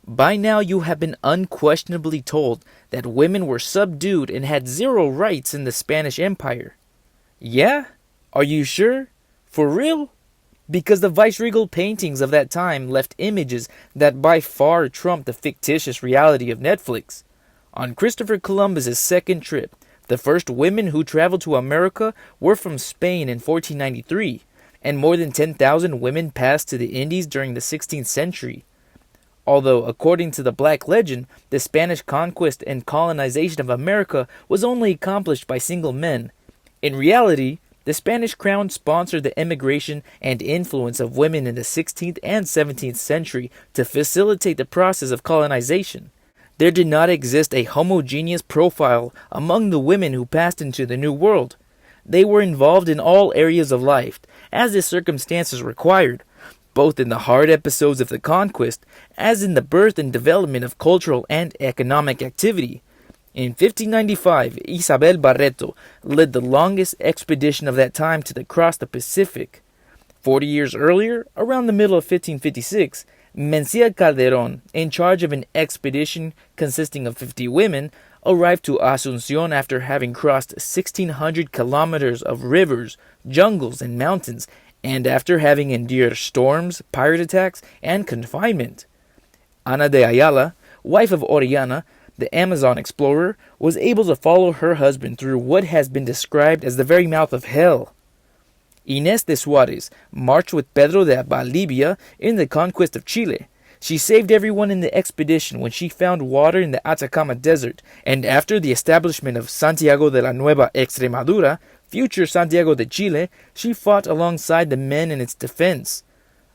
By now you have been unquestionably told that women were subdued and had zero rights in the Spanish Empire. Yeah? Are you sure? For real? Because the viceregal paintings of that time left images that by far trumped the fictitious reality of Netflix. On Christopher Columbus's second trip, the first women who traveled to America were from Spain in 1493, and more than 10,000 women passed to the Indies during the 16th century. Although, according to the Black legend, the Spanish conquest and colonization of America was only accomplished by single men, in reality, the Spanish crown sponsored the emigration and influence of women in the 16th and 17th century to facilitate the process of colonization. There did not exist a homogeneous profile among the women who passed into the New World. They were involved in all areas of life, as the circumstances required, both in the hard episodes of the conquest, as in the birth and development of cultural and economic activity. In 1595, Isabel Barreto led the longest expedition of that time to cross the Pacific. 40 years earlier, around the middle of 1556, Mencia Calderón, in charge of an expedition consisting of 50 women, arrived to Asunción after having crossed 1,600 kilometers of rivers, jungles, and mountains, and after having endured storms, pirate attacks, and confinement. Ana de Ayala, wife of Orellana, the Amazon explorer, was able to follow her husband through what has been described as the very mouth of hell. Inés de Suárez marched with Pedro de Valdivia in the conquest of Chile. She saved everyone in the expedition when she found water in the Atacama Desert, and after the establishment of Santiago de la Nueva Extremadura, future Santiago de Chile, she fought alongside the men in its defense.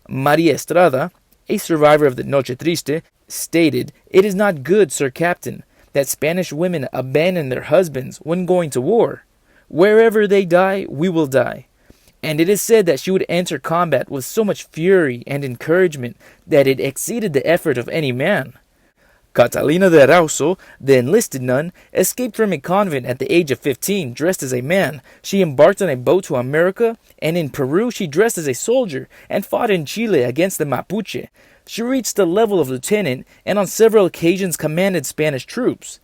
María Estrada, a survivor of the Noche Triste, stated, "It is not good, Sir Captain, that Spanish women abandon their husbands when going to war. Wherever they die, we will die." And it is said that she would enter combat with so much fury and encouragement that it exceeded the effort of any man. Catalina de Arauso, the enlisted nun, escaped from a convent at the age of 15 dressed as a man. She embarked on a boat to America, and in Peru she dressed as a soldier and fought in Chile against the Mapuche. She reached the level of lieutenant and on several occasions commanded Spanish troops.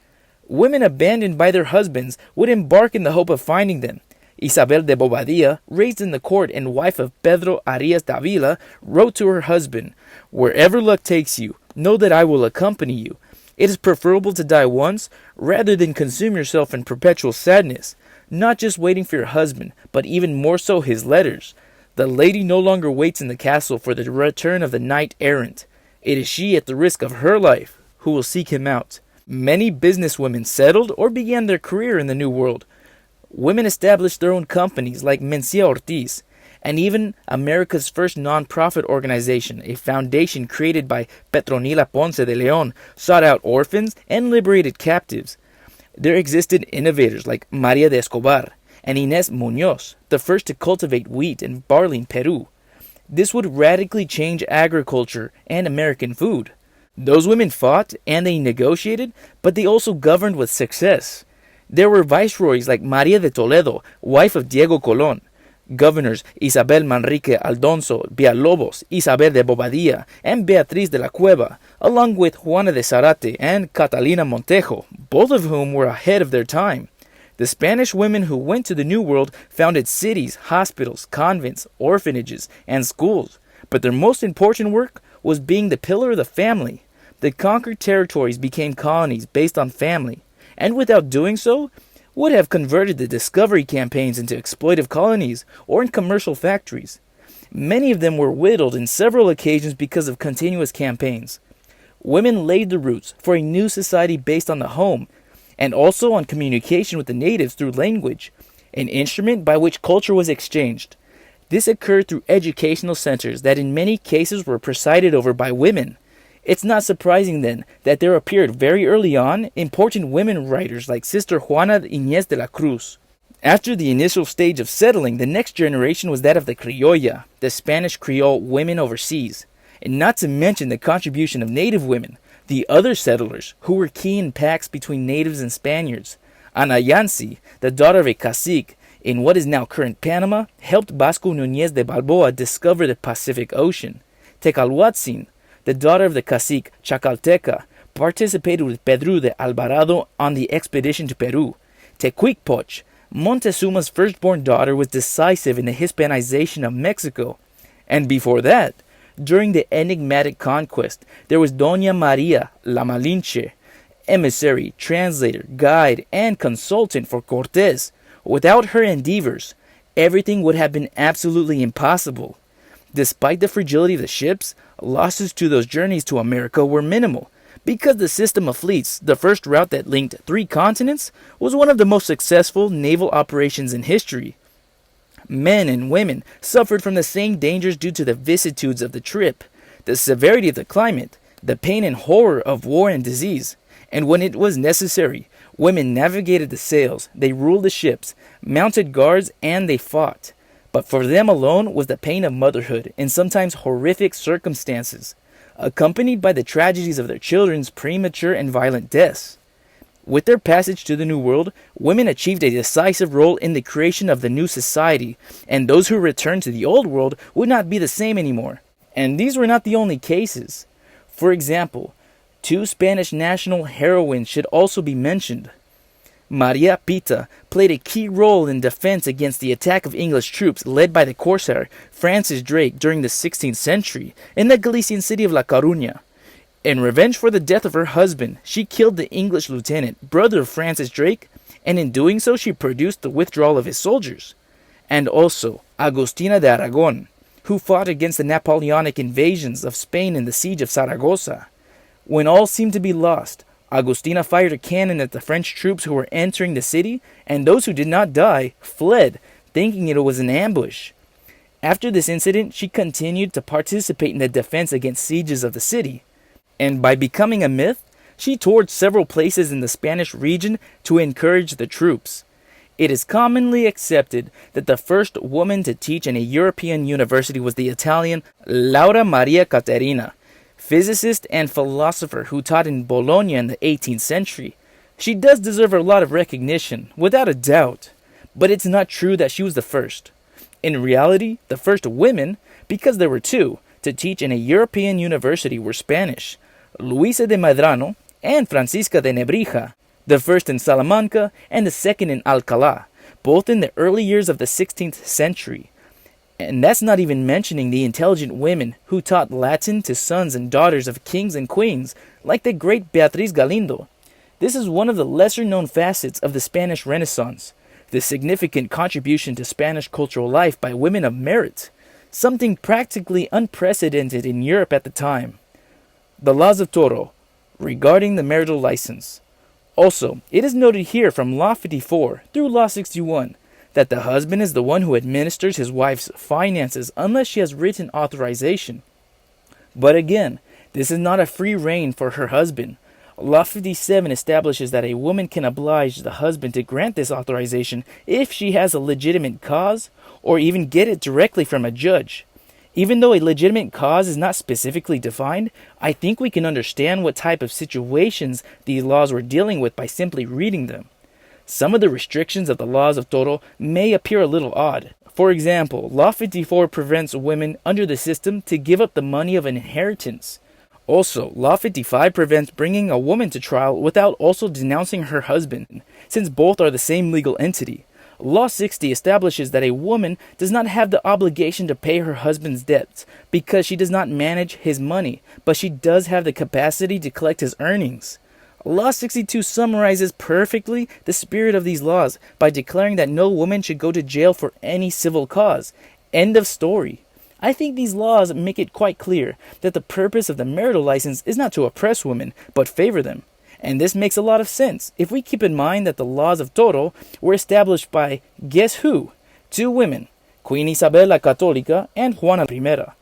Women abandoned by their husbands would embark in the hope of finding them. Isabel de Bobadilla, raised in the court and wife of Pedro Arias Davila, wrote to her husband, "Wherever luck takes you, know that I will accompany you. It is preferable to die once rather than consume yourself in perpetual sadness, not just waiting for your husband, but even more so his letters. The lady no longer waits in the castle for the return of the knight-errant. It is she, at the risk of her life, who will seek him out." Many businesswomen settled or began their career in the New World. Women established their own companies like Mencia Ortiz, and even America's first non-profit organization, a foundation created by Petronila Ponce de Leon, sought out orphans and liberated captives. There existed innovators like María de Escobar and Inés Muñoz, the first to cultivate wheat and barley in Peru. This would radically change agriculture and American food. Those women fought and they negotiated, but they also governed with success. There were viceroys like María de Toledo, wife of Diego Colón, governors Isabel Manrique Aldonso Villalobos, Isabel de Bobadilla, and Beatriz de la Cueva, along with Juana de Zarate and Catalina Montejo, both of whom were ahead of their time. The Spanish women who went to the New World founded cities, hospitals, convents, orphanages, and schools, but their most important work was being the pillar of the family. The conquered territories became colonies based on family, and without doing so, would have converted the discovery campaigns into exploitive colonies or in commercial factories. Many of them were whittled in several occasions because of continuous campaigns. Women laid the roots for a new society based on the home, and also on communication with the natives through language, an instrument by which culture was exchanged. This occurred through educational centers that in many cases were presided over by women. It's not surprising then that there appeared very early on important women writers like Sister Juana Inés de la Cruz. After the initial stage of settling, the next generation was that of the criolla, the Spanish Creole women overseas, and not to mention the contribution of native women, the other settlers who were key in pacts between natives and Spaniards. Ana Yancy, the daughter of a cacique in what is now current Panama, helped Vasco Núñez de Balboa discover the Pacific Ocean. Tecalhuatzin, the daughter of the cacique Chacalteca, participated with Pedro de Alvarado on the expedition to Peru. Tecuichpoch, Montezuma's firstborn daughter, was decisive in the Hispanization of Mexico. And before that, during the enigmatic conquest, there was Doña Maria la Malinche, emissary, translator, guide, and consultant for Cortés. Without her endeavors, everything would have been absolutely impossible. Despite the fragility of the ships, losses to those journeys to America were minimal, because the system of fleets, the first route that linked 3 continents, was one of the most successful naval operations in history. Men and women suffered from the same dangers due to the vicissitudes of the trip, the severity of the climate, the pain and horror of war and disease. And when it was necessary, women navigated the sails, they ruled the ships, mounted guards, and they fought. But for them alone was the pain of motherhood in sometimes horrific circumstances, accompanied by the tragedies of their children's premature and violent deaths. With their passage to the New World, women achieved a decisive role in the creation of the new society, and those who returned to the Old World would not be the same anymore. And these were not the only cases. For example, 2 Spanish national heroines should also be mentioned. Maria Pita played a key role in defense against the attack of English troops led by the corsair Francis Drake during the 16th century in the Galician city of La Coruña. In revenge for the death of her husband, she killed the English lieutenant, brother of Francis Drake, and in doing so she produced the withdrawal of his soldiers. And also Agustina de Aragon, who fought against the Napoleonic invasions of Spain in the siege of Saragossa. When all seemed to be lost, Agustina fired a cannon at the French troops who were entering the city, and those who did not die fled, thinking it was an ambush. After this incident, she continued to participate in the defense against sieges of the city. And by becoming a myth, she toured several places in the Spanish region to encourage the troops. It is commonly accepted that the first woman to teach in a European university was the Italian Laura Maria Caterina, physicist and philosopher who taught in Bologna in the 18th century. She does deserve a lot of recognition, without a doubt, but it's not true that she was the first. In reality, the first women, because there were 2, to teach in a European university were Spanish, Luisa de Medrano and Francisca de Nebrija, the first in Salamanca and the second in Alcalá, both in the early years of the 16th century. And that's not even mentioning the intelligent women who taught Latin to sons and daughters of kings and queens, like the great Beatriz Galindo. This is one of the lesser-known facets of the Spanish Renaissance, the significant contribution to Spanish cultural life by women of merit, something practically unprecedented in Europe at the time. The laws of Toro, regarding the marital license. Also, it is noted here from Law 54 through Law 61 that the husband is the one who administers his wife's finances unless she has written authorization. But again, this is not a free rein for her husband. Law 57 establishes that a woman can oblige the husband to grant this authorization if she has a legitimate cause, or even get it directly from a judge. Even though a legitimate cause is not specifically defined, I think we can understand what type of situations these laws were dealing with by simply reading them. Some of the restrictions of the laws of Toro may appear a little odd. For example, Law 54 prevents women under the system to give up the money of an inheritance. Also, Law 55 prevents bringing a woman to trial without also denouncing her husband, since both are the same legal entity. Law 60 establishes that a woman does not have the obligation to pay her husband's debts because she does not manage his money, but she does have the capacity to collect his earnings. Law 62 summarizes perfectly the spirit of these laws by declaring that no woman should go to jail for any civil cause. End of story. I think these laws make it quite clear that the purpose of the marital license is not to oppress women, but favor them. And this makes a lot of sense if we keep in mind that the laws of Toro were established by, guess who? 2 women, Queen Isabel la Católica and Juana I.